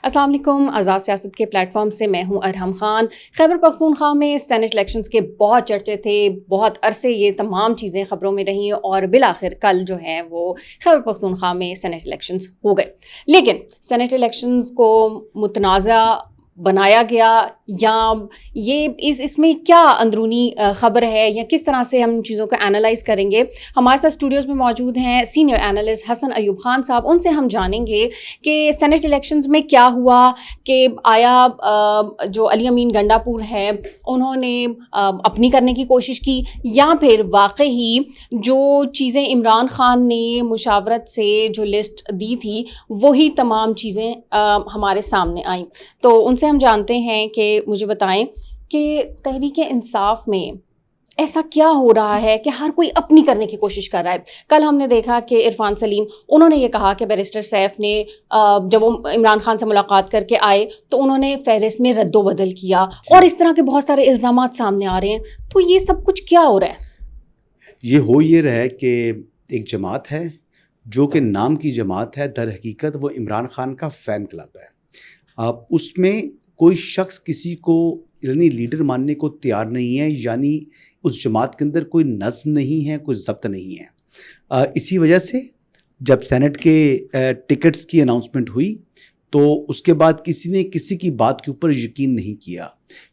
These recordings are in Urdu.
السلام علیکم. آزاد سیاست کے پلیٹ فارم سے میں ہوں ارحم خان. خیبر پختونخوا میں سینٹ الیکشنز کے بہت چرچے تھے, بہت عرصے یہ تمام چیزیں خبروں میں رہیں اور بالآخر کل جو ہے وہ خیبر پختونخوا میں سینٹ الیکشنز ہو گئے. لیکن سینٹ الیکشنز کو متنازع بنایا گیا یا یہ اس میں کیا اندرونی خبر ہے یا کس طرح سے ہم ان چیزوں کو انالائز کریں گے؟ ہمارے ساتھ اسٹوڈیوز میں موجود ہیں سینئر اینالسٹ حسن ایوب خان صاحب. ان سے ہم جانیں گے کہ سینٹ الیکشنز میں کیا ہوا, کہ آیا جو علی امین گنڈا پور ہے انہوں نے اپنی کرنے کی کوشش کی, یا پھر واقعی جو چیزیں عمران خان نے مشاورت سے جو لسٹ دی تھی وہی تمام چیزیں ہمارے سامنے آئیں. تو ان سے ہم جانتے ہیں کہ مجھے بتائیں کہ تحریک انصاف میں ایسا کیا ہو رہا ہے کہ ہر کوئی اپنی کرنے کی کوشش کر رہا ہے. کل ہم نے دیکھا کہ عرفان سلیم انہوں نے یہ کہا کہ بیرسٹر سیف نے جب وہ عمران خان سے ملاقات کر کے آئے تو انہوں نے فہرست میں رد و بدل کیا, اور اس طرح کے بہت سارے الزامات سامنے آ رہے ہیں. تو یہ سب کچھ کیا ہو رہا ہے؟ یہ رہا ہے کہ ایک جماعت ہے جو کہ نام کی جماعت ہے, در حقیقت وہ عمران خان کا فین کلب ہے. اس میں کوئی شخص کسی کو یعنی لیڈر ماننے کو تیار نہیں ہے, یعنی اس جماعت کے اندر کوئی نظم نہیں ہے, کوئی ضبط نہیں ہے. اسی وجہ سے جب سینٹ کے ٹکٹس کی اناؤنسمنٹ ہوئی تو اس کے بعد کسی نے کسی کی بات کے اوپر یقین نہیں کیا,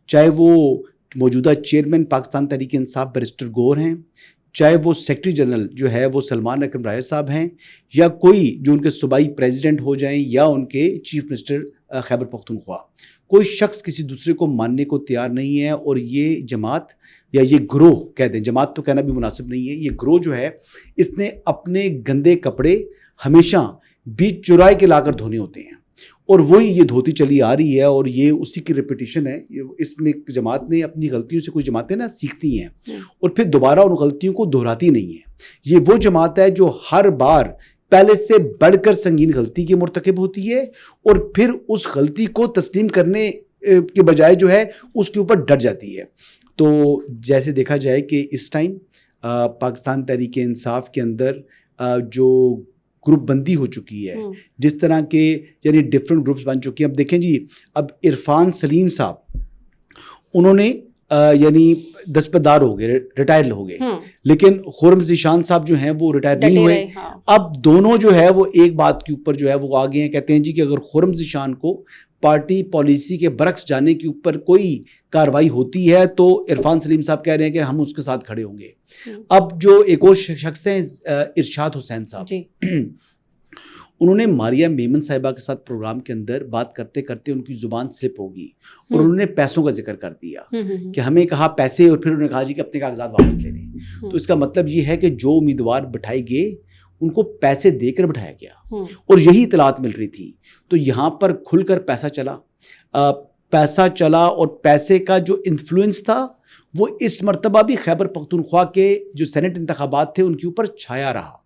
چاہے وہ موجودہ چیئرمین پاکستان تحریک انصاف بیرسٹر گور ہیں, چاہے وہ سیکرٹری جنرل جو ہے وہ سلمان اکرم رائے صاحب ہیں, یا کوئی جو ان کے صوبائی پریزیڈنٹ ہو جائیں یا ان کے چیف منسٹر خیبر پختونخوا. کوئی شخص کسی دوسرے کو ماننے کو تیار نہیں ہے. اور یہ جماعت یا یہ گروہ کہہ دیں, جماعت تو کہنا بھی مناسب نہیں ہے, یہ گروہ جو ہے اس نے اپنے گندے کپڑے ہمیشہ بیچ چرائے کے لا کر دھونے ہوتے ہیں, اور وہی یہ دھوتی چلی آ رہی ہے, اور یہ اسی کی ریپیٹیشن ہے. اس میں جماعت نے اپنی غلطیوں سے کوئی جماعتیں نا سیکھتی ہیں اور پھر دوبارہ ان غلطیوں کو دہراتی نہیں ہیں. یہ وہ جماعت ہے جو ہر بار پہلے سے بڑھ کر سنگین غلطی کی مرتکب ہوتی ہے, اور پھر اس غلطی کو تسلیم کرنے کے بجائے جو ہے اس کے اوپر ڈٹ جاتی ہے. تو جیسے دیکھا جائے کہ اس ٹائم پاکستان تحریک انصاف کے اندر جو گروپ بندی ہو چکی ہے, جس طرح کے یعنی ڈفرینٹ گروپس بن چکی ہیں. اب دیکھیں جی, اب عرفان سلیم صاحب انہوں نے یعنی دستبردار ہو گئے, ریٹائر ہو گئے, لیکن خرم ذیشان صاحب جو ہیں وہ ریٹائر نہیں ہوئے. اب دونوں جو ہے وہ ایک بات کے اوپر جو ہے وہ آگے ہیں, کہتے ہیں جی کہ اگر خرم ذیشان کو پارٹی پالیسی کے برعکس جانے کے اوپر کوئی کارروائی ہوتی ہے تو عرفان سلیم صاحب کہہ رہے ہیں کہ ہم اس کے ساتھ کھڑے ہوں گے. اب جو ایک اور شخص ہیں ارشاد حسین صاحب, انہوں نے ماریہ میمن صاحبہ کے ساتھ پروگرام کے اندر بات کرتے کرتے ان کی زبان سلپ ہوگی اور انہوں نے پیسوں کا ذکر کر دیا کہ ہمیں کہا پیسے, اور پھر انہوں نے کہا جی کہ اپنے کاغذات واپس لے لیں. تو اس کا مطلب یہ ہے کہ جو امیدوار بٹھائے گئے ان کو پیسے دے کر بٹھایا گیا, اور یہی اطلاعات مل رہی تھی. تو یہاں پر کھل کر پیسہ چلا, اور پیسے کا جو انفلوئنس تھا وہ اس مرتبہ بھی خیبر پختونخوا کے جو سینٹ انتخابات تھے ان کے اوپر چھایا رہا,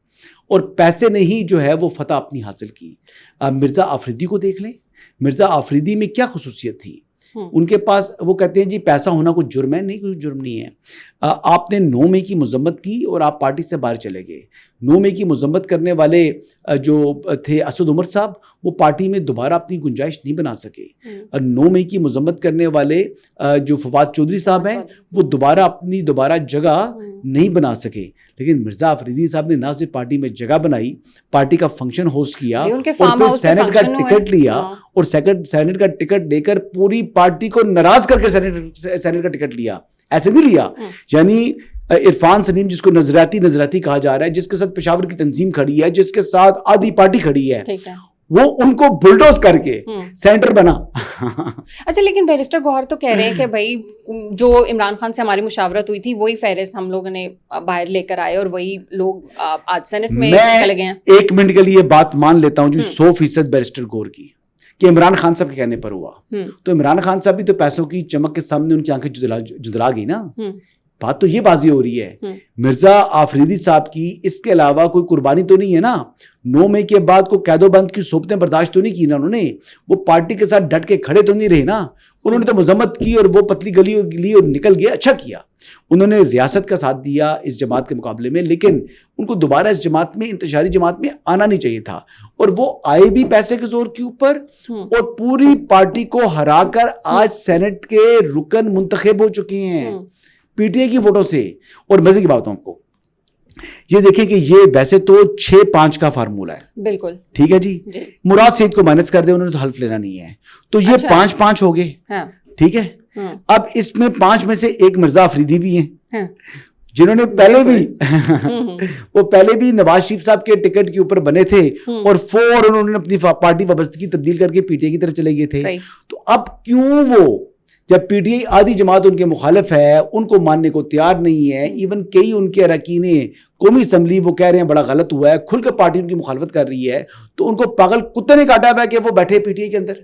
اور پیسے نے ہی جو ہے وہ فتح اپنی حاصل کی. مرزا آفریدی کو دیکھ لیں, مرزا آفریدی میں کیا خصوصیت تھی ان کے پاس. وہ کہتے ہیں جی پیسہ ہونا کوئی جرم ہے, نہیں کوئی جرم نہیں ہے. آپ نے 9 مئی کی مذمت کی اور آپ پارٹی سے باہر چلے گئے. 9 مئی کی مذمت کرنے والے جو تھے اسد عمر صاحب, وہ پارٹی میں دوبارہ اپنی گنجائش نہیں بنا سکے. 9 مئی کی مذمت کرنے والے جو فواد چودھری صاحب ہیں وہ دوبارہ جگہ نہیں بنا سکے. لیکن مرزا آفریدی صاحب نے نہ صرف پارٹی میں جگہ بنائی, پارٹی کا فنکشن ہوسٹ کیا, اور پھر سینٹ کا ٹکٹ لیا, اور سینٹ کا ٹکٹ لے کر پوری پارٹی کو ناراض کر کے سینٹ کا ٹکٹ لیا. ایسے نہیں لیا. یعنی عرفان سلیم جس کو نظریاتی کہا جا رہا ہے, جس کے ساتھ پشاور کی تنظیم کھڑی ہے, جس کے ساتھ آدھی پارٹی کھڑی ہے, وہ ان کو بلڈوز کر کے سینٹر بنا. اچھا, لیکن بیرسٹر گوہر تو کہہ رہے ہیں کہ بھائی جو عمران خان سے ہماری مشاورت ہوئی تھی وہی فہرست ہم لوگوں نے باہر لے کر آئے, اور وہی لوگ آج سینٹ میں چلے گئے ہیں. 1 منٹ کے لیے بات مان لیتا ہوں جی 100% بیرسٹر گور کی, کہ عمران خان صاحب کے کہنے پر ہوا. تو عمران خان صاحب بھی تو پیسوں کی چمک کے سامنے ان کی آنکھیں جدلا گئی نا. بات تو یہ بازی ہو رہی ہے مرزا آفریدی صاحب کی اس کے علاوہ کوئی قربانی تو نہیں ہے نا. 9 مئی کے بعد کو قید و بند کی صحبتیں برداشت تو نہیں کی نا انہوں نے, وہ پارٹی کے ساتھ ڈٹ کے کھڑے تو نہیں رہے نا, انہوں نے تو مذمت کی اور وہ پتلی گلی لی اور نکل گیا. اچھا کیا انہوں نے ریاست کا ساتھ دیا اس جماعت کے مقابلے میں, لیکن ان کو دوبارہ اس جماعت میں, انتشاری جماعت میں آنا نہیں چاہیے تھا. اور وہ آئے بھی پیسے کے زور کے اوپر اور پوری پارٹی کو ہرا کر آج سینٹ کے رکن منتخب ہو چکے ہیں پی ٹی آئی کی ووٹوں سے. اور مزے کی بات ہوں آپ کو یہ دیکھیں کہ یہ ویسے تو 6-5 کا فارمولہ ہے, بالکل ٹھیک ہے جی, مراد سعید کو مائنس کر دے, انہوں نے تو حلف لینا نہیں ہے, تو یہ 5-5 ہو گئے, ٹھیک ہے. اب اس میں 5 میں سے ایک مرزا آفریدی بھی ہیں جنہوں نے پہلے بھی وہ پہلے بھی نواز شریف صاحب کے ٹکٹ کے اوپر بنے تھے اور فوراً انہوں نے اپنی پارٹی وابستگی تبدیل کر کے پی ٹی آئی کی طرف چلے گئے تھے. تو اب کیوں وہ جب پی ٹی آئی آدھی جماعت ان کے مخالف ہے, ان کو ماننے کو تیار نہیں ہے, ایون کئی ان کے اراکین قومی اسمبلی وہ کہہ رہے ہیں بڑا غلط ہوا ہے, کھل کر پارٹی ان کی مخالفت کر رہی ہے, تو ان کو پاگل کتے نے کاٹا ہوا ہے کہ وہ بیٹھے پی ٹی آئی کے اندر.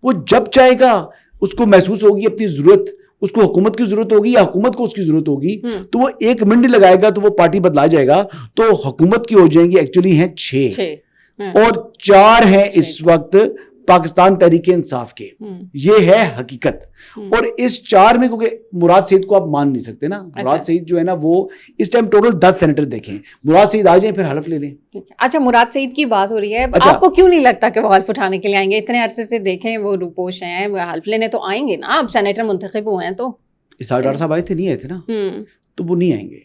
وہ جب چاہے گا اس کو محسوس ہوگی اپنی ضرورت, اس کو حکومت کی ضرورت ہوگی یا حکومت کو اس کی ضرورت ہوگی, تو وہ 1 منٹ لگائے گا تو وہ پارٹی بدلا جائے گا. تو حکومت کی ہو جائیں گی ایکچولی ہیں 6 اور 4 ہیں اس وقت پاکستان تحریک انصاف کے. یہ ہے حقیقت. اور اس 4 میں کیونکہ مراد سعید کو آپ مان نہیں سکتے نا, مراد سعید جو ہے نا وہ اس ٹائم ٹوٹل 10 سینیٹر دیکھیں, مراد سعید آ جائیں پھر حلف لے لیں. اچھا مراد سعید کی بات ہو رہی ہے, آپ کو کیوں نہیں لگتا کہ وہ حلف اٹھانے کے لیے آئیں گے؟ اتنے عرصے سے دیکھیں وہ روپوش ہیں, حلف لینے تو آئیں گے نا, اب سینیٹر منتخب ہوئے ہیں تو. اسحاق ڈار صاحب آئے تھے, نہیں آئے تھے نا, تو وہ نہیں آئیں گے.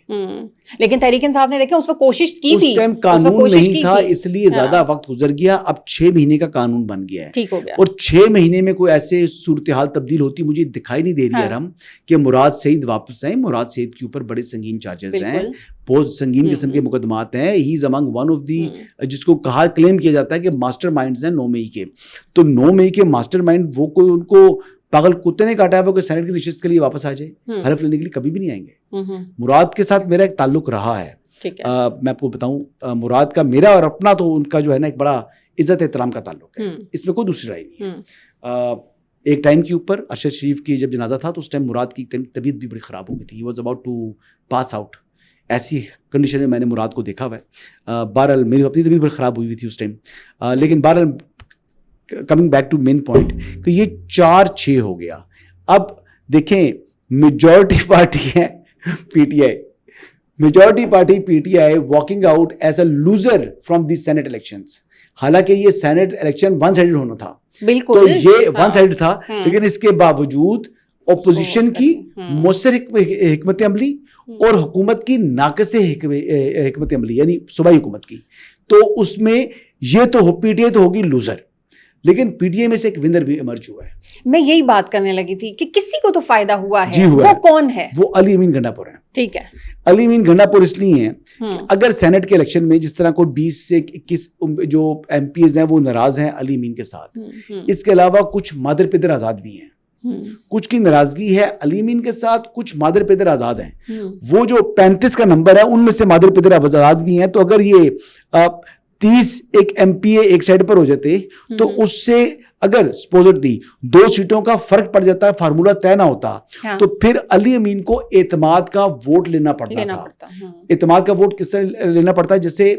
لیکن تحریک انصاف نے دیکھا اس میں کوشش کی تھی, اس ٹائم قانون نہیں تھا اس لیے زیادہ وقت گزر گیا. اب 6 مہینے کا قانون بن گیا ہے, ٹھیک ہو گیا, اور 6 مہینے میں کوئی ایسے صورتحال تبدیل ہوتی مجھے دکھائی نہیں دے رہی ہے ہم کہ مراد سعید واپس آئیں. مراد سعید کے اوپر بڑے سنگین چارجز ہیں, بہت سنگین قسم کے مقدمات ہیں. ہی از امنگ ون آف دی, جس کو کہا کلیم کیا جاتا ہے کہ ماسٹر مائنڈز ہیں 9 مئی کے. تو 9 مئی کے ماسٹر مائنڈ وہ کوئی ان کو پاگل کتے نے کاٹا ہے وہ کہ سینٹ کی نشست کے لیے واپس آ جائے, حلف لینے کے لیے کبھی بھی نہیں آئیں گے. مراد کے ساتھ میرا ایک تعلق رہا ہے, میں آپ کو بتاؤں, مراد کا میرا اور اپنا تو ان کا جو ہے نا ایک بڑا عزت احترام کا تعلق ہے, اس میں کوئی دوسری رائے نہیں ہے. ایک ٹائم کے اوپر ارشد شریف کی جب جنازہ تھا تو اس ٹائم مراد کی طبیعت بھی بڑی خراب ہو گئی تھی, he was about to pass out. ایسی کنڈیشن میں میں نے مراد کو دیکھا ہوا ہے. بہرحال میری اپنی طبیعت بڑی خراب ہوئی تھی اس ٹائم, لیکن بہرحال coming back to main point کہ یہ 4-6 ہو گیا. اب دیکھیں میجورٹی پارٹی ہے P T I, majority party P T I walking out as a loser from the senate elections. حالانکہ یہ سینٹ الیکشن 1 سائیڈڈ ہونا تھا, بالکل تو یہ 1 سائیڈ تھا, لیکن اس کے باوجود اپوزیشن کی مؤثر حکمت عملی اور حکومت کی ناقص حکمت عملی یعنی صوبائی حکومت کی, تو اس میں یہ تو پی ٹی آئی تو ہوگی لوزر, لیکن پی ٹی آئی میں سے ایک ونر بھی ایمرج ہوا ہے. میں یہی بات کرنے لگی تھی کہ کسی کو تو فائدہ ہوا ہے, جی ہوا وہ کون ہے؟ وہ علی امین گنڈا پور ہیں. ٹھیک ہے, علی امین گنڈا پور اس لیے ہیں کہ اگر سینٹ کے الیکشن میں جس طرح کوئی 20 سے 21 جو ایم پی ایز ہیں وہ ناراض ہیں علی امین کے ساتھ, اس کے علاوہ کچھ مادر پدر آزاد بھی ہیں, کچھ کی ناراضگی ہے علی امین کے ساتھ, کچھ مادر پدر آزاد ہیں. وہ جو 35 کا نمبر ہے ان میں سے مادر پدر آزاد بھی ہیں. تو اگر یہ 30 ایک ایم پی اے ایک سائڈ پر ہو جاتے تو اس سے اگر سپوزٹلی 2 سیٹوں کا فرق پڑ جاتا ہے, فارمولہ طے نہ ہوتا, تو پھر علی امین کو اعتماد کا ووٹ لینا پڑتا تھا. اعتماد کا ووٹ کس طرح لینا پڑتا ہے, جیسے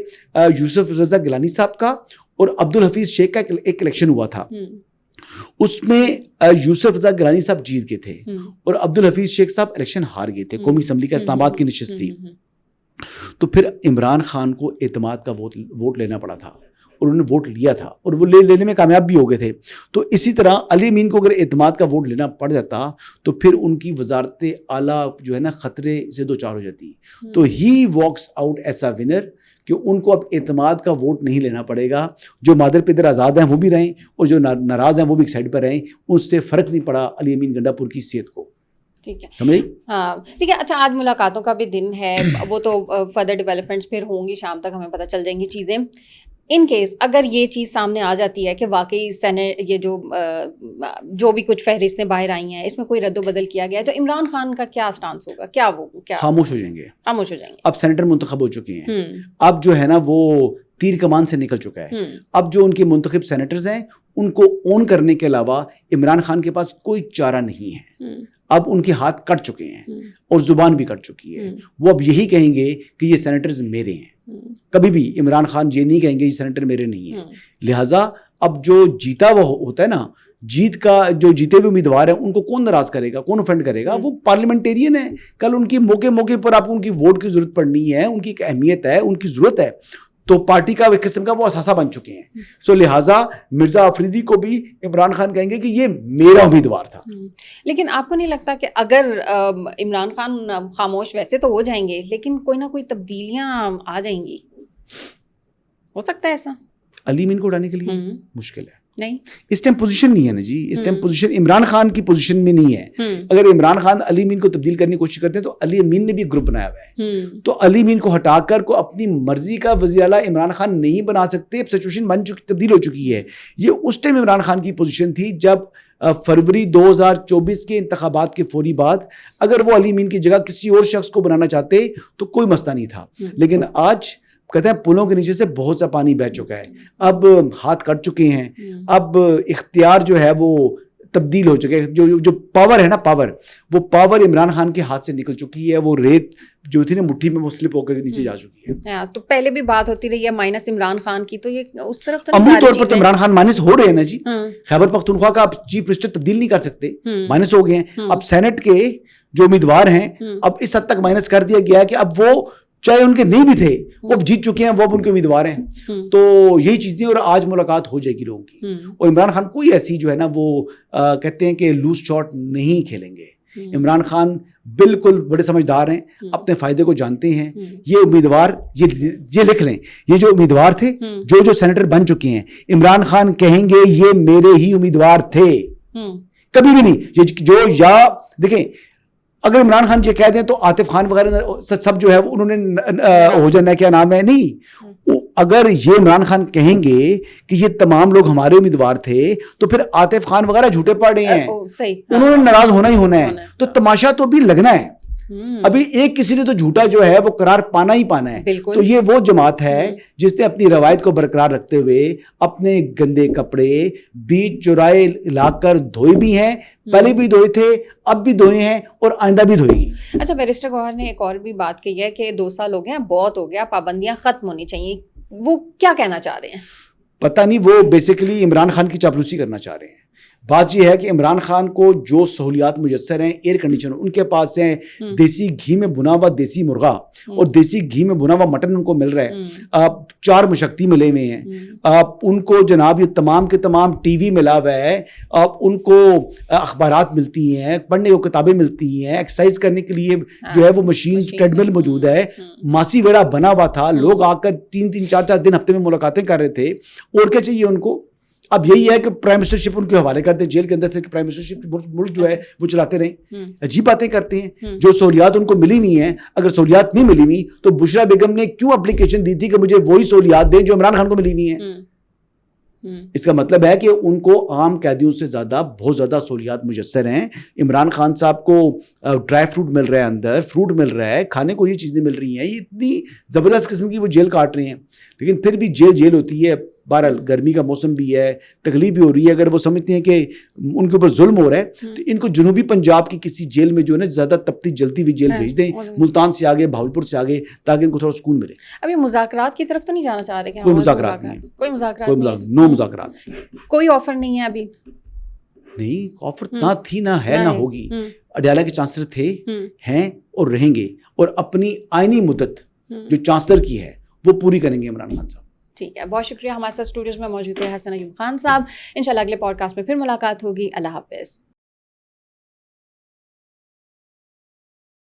یوسف رضا گیلانی صاحب کا اور عبدالحفیظ شیخ کا ایک الیکشن ہوا تھا, اس میں یوسف رضا گیلانی صاحب جیت گئے تھے اور عبدالحفیظ شیخ صاحب الیکشن ہار گئے تھے. قومی اسمبلی کا اسلام آباد کی نشست تھی, تو پھر عمران خان کو اعتماد کا ووٹ لینا پڑا تھا اور انہوں نے ووٹ لیا تھا اور وہ لینے میں کامیاب بھی ہو گئے تھے. تو اسی طرح علی امین کو اگر اعتماد کا ووٹ لینا پڑ جاتا تو پھر ان کی وزارت اعلیٰ جو ہے نا خطرے سے 2-4 ہو جاتی. تو he walks out as a winner کہ ان کو اب اعتماد کا ووٹ نہیں لینا پڑے گا. جو مادر پدر آزاد ہیں وہ بھی رہیں اور جو ناراض ہیں وہ بھی ایک سائڈ پر رہیں, اس سے فرق نہیں پڑا علی امین گنڈا پور کی صحت کو. ٹھیک ہے, سمجھ, ہاں ٹھیک ہے. اچھا آج ملاقاتوں کا بھی دن ہے, وہ تو فردر ڈیولپمنٹس پھر ہوں گی, شام تک ہمیں پتہ چل جائیں گی چیزیں. ان کیس اگر یہ چیز سامنے آ جاتی ہے کہ واقعی سینٹ یہ جو بھی کچھ فہرستیں باہر آئی ہیں اس میں کوئی رد و بدل کیا گیا ہے, تو عمران خان کا کیا سٹانس ہوگا؟ کیا وہ کیا خاموش ہو جائیں گے؟ خاموش ہو جائیں گے. اب سینیٹر منتخب ہو چکے ہیں, اب جو ہے نا وہ تیر کمان سے نکل چکا ہے. اب جو ان کے منتخب سینیٹرز ہیں ان کو اون کرنے کے علاوہ عمران خان کے پاس کوئی چارہ نہیں ہے. اب ان کے ہاتھ کٹ چکے ہیں اور زبان بھی کٹ چکی ہے. وہ اب یہی کہیں گے کہ یہ سینیٹرز میرے ہیں. کبھی بھی عمران خان یہ نہیں کہیں گے یہ سینیٹر میرے نہیں ہیں. لہٰذا اب جو جیتا وہ ہوتا ہے نا, جیت کا جو جیتے ہوئے امیدوار ہیں ان کو کون ناراض کرے گا, کون اوفینڈ کرے گا؟ وہ پارلیمنٹیرین ہے. کل ان کی موقع پر آپ کو ان کی ووٹ کی ضرورت پڑنی ہے, ان کی ایک اہمیت ہے, ان کی ضرورت ہے, تو پارٹی کا ایک قسم کا وہ اثاثہ بن چکے ہیں. سو لہٰذا مرزا آفریدی کو بھی عمران خان کہیں گے کہ یہ میرا امیدوار تھا. لیکن آپ کو نہیں لگتا کہ اگر عمران خان خاموش ویسے تو ہو جائیں گے, لیکن کوئی نہ کوئی تبدیلیاں آ جائیں گی, ہو سکتا ہے ایسا؟ علی مین کو اڑانے کے لیے مشکل ہے. نہیں, اس ٹائم پوزیشن نہیں ہے نا جی, اس ٹائم پوزیشن عمران خان کی پوزیشن میں نہیں ہے. اگر عمران خان علی مین کو تبدیل کرنے کی کوشش کرتے ہیں تو علی مین نے بھی گروپ بنایا ہوا ہے, تو علی مین کو ہٹا کر کو اپنی مرضی کا وزیر اعلیٰ عمران خان نہیں بنا سکتے. سچویشن بن چکی, تبدیل ہو چکی ہے. یہ اس ٹائم عمران خان کی پوزیشن تھی جب فروری 2024 کے انتخابات کے فوری بعد اگر وہ علی مین کی جگہ کسی اور شخص کو بنانا چاہتے تو کوئی مسئلہ نہیں تھا. لیکن آج کہتے ہیں پلوں کے نیچے سے بہت سا پانی بہہ چکا ہے, اب ہاتھ کٹ چکے ہیں, اب اختیار جو ہے وہ تبدیل ہو چکے ہیں. جو پاور ہے نا, وہ پاور عمران خان کے ہاتھ سے نکل چکی ہے. وہ ریت جو تھی نا مٹھی میں وہ سلپ ہو کر نیچے جا چکی ہے. تو پہلے بھی بات ہوتی رہی ہے مائنس عمران خان کی, تو یہ اس طرف تو عملی طور پر تو عمران خان مائنس ہو رہے ہیں نا جی. خیبر پختونخوا کا آپ چیف منسٹر تبدیل نہیں کر سکتے, مائنس ہو گئے ہیں. اب سینٹ کے جو امیدوار ہیں اب اس حد تک مائنس کر دیا گیا ہے کہ اب وہ چاہے ان کے نہیں بھی تھے وہ اب جیت چکے ہیں, وہ اب ان کے امیدوار ہیں. تو یہی چیزیں, اور آج ملاقات ہو جائے گی لوگوں کی. اور عمران خان کوئی ایسی جو ہے نا وہ کہتے ہیں کہ لوز شاٹ نہیں کھیلیں گے. عمران خان بالکل بڑے سمجھدار ہیں, اپنے فائدے کو جانتے ہیں. یہ امیدوار یہ لکھ لیں, یہ جو امیدوار تھے جو سینیٹر بن چکے ہیں, عمران خان کہیں گے یہ میرے ہی امیدوار تھے, کبھی بھی نہیں. جو یا دیکھیں اگر عمران خان یہ کہہ دیں تو عاطف خان وغیرہ سب جو ہے انہوں نے ہو جانا کیا نام ہے نہیں. اگر یہ عمران خان کہیں گے کہ یہ تمام لوگ ہمارے امیدوار تھے تو پھر عاطف خان وغیرہ جھوٹے پڑ رہے ہیں, انہوں نے ناراض ہونا ہی ہونا ہے. تو تماشا تو بھی لگنا ہے. ابھی ایک کسی نے تو جھوٹا جو ہے وہ قرار پانا ہی پانا ہے. تو یہ وہ جماعت ہے جس نے اپنی روایت کو برقرار رکھتے ہوئے اپنے گندے کپڑے بیچ چرائے لا کر دھوئے بھی ہیں, پہلے بھی دھوئے تھے, اب بھی دھوئے ہیں اور آئندہ بھی دھوئے گی. اچھا, بیرسٹر گوہر نے ایک اور بھی بات کہی ہے کہ 2 سال ہو گئے, بہت ہو گیا, پابندیاں ختم ہونی چاہیے. وہ کیا کہنا چاہ رہے ہیں؟ پتہ نہیں, وہ بیسیکلی عمران خان کی چاپلوسی کرنا چاہ رہے ہیں. بات یہ ہے کہ عمران خان کو جو سہولیات میسر ہیں, ایئر کنڈیشن ان کے پاس ہیں, دیسی گھی میں بنا ہوا دیسی مرغا اور دیسی گھی میں بنا ہوا مٹن ان کو مل رہا ہے, 4 مشقتی ملے ہوئے ہیں, ان کو جناب یہ تمام کے تمام ٹی وی ملا ہوا ہے, ان کو اخبارات ملتی ہیں, پڑھنے کو کتابیں ملتی ہیں, ایکسرسائز کرنے کے لیے جو ہے وہ مشین ٹریڈ مل موجود ہے, ماسی ویڑا بنا ہوا تھا, لوگ آ کر 3-3 4-4 دن ہفتے میں ملاقاتیں کر رہے تھے. اور کیا چاہیے ان کو؟ اب یہی ہے کہ پرائم منسٹر شپ ان کے حوالے کر دیں جیل کے اندر سے, کہ پرائم منسٹر شپ ملک جو ہے وہ چلاتے رہیں. عجیب باتیں کرتے ہیں. جو سہولیات ان کو ملی ہوئی ہیں, اگر سہولیات نہیں ملی ہوئی تو بشرا بیگم نے کیوں اپلیکیشن دی تھی کہ مجھے وہی سہولیات دیں جو عمران خان کو ملی ہوئی ہیں. اس کا مطلب ہے کہ ان کو عام قیدیوں سے زیادہ بہت زیادہ سہولیات میسر ہیں. عمران خان صاحب کو ڈرائی فروٹ مل رہا ہے, اندر فروٹ مل رہا ہے, کھانے کو یہ چیزیں مل رہی ہیں. یہ اتنی زبردست قسم کی وہ جیل کاٹ رہے ہیں, لیکن پھر بھی جیل ہوتی ہے. بہرحال گرمی کا موسم بھی ہے, تکلیف بھی ہو رہی ہے. اگر وہ سمجھتے ہیں کہ ان کے اوپر ظلم ہو رہا ہے تو ان کو جنوبی پنجاب کی کسی جیل میں جو ہے نا زیادہ تپتی جلتی ہوئی جیل بھیج دیں, ملتان سے آگے, بہاولپور سے آگے, تاکہ ان کو تھوڑا سکون ملے. ابھی مذاکرات کی طرف تو نہیں جانا چاہ رہے؟ کوئی مذاکرات نہیں, نو مذاکرات, کوئی آفر نہیں ہے ابھی. نہیں, آفر نہ تھی نہ ہے نہ ہوگی. اڈیالہ کے چانسلر تھے, ہیں اور رہیں گے, اور اپنی آئینی مدت جو چانسلر کی ہے وہ پوری کریں گے عمران خان صاحب. ٹھیک ہے, بہت شکریہ. ہمارے ساتھ اسٹوڈیوز میں موجود ہے حسن ایوب خان صاحب. انشاءاللہ اگلے پوڈ کاسٹ میں پھر ملاقات ہوگی. اللہ حافظ.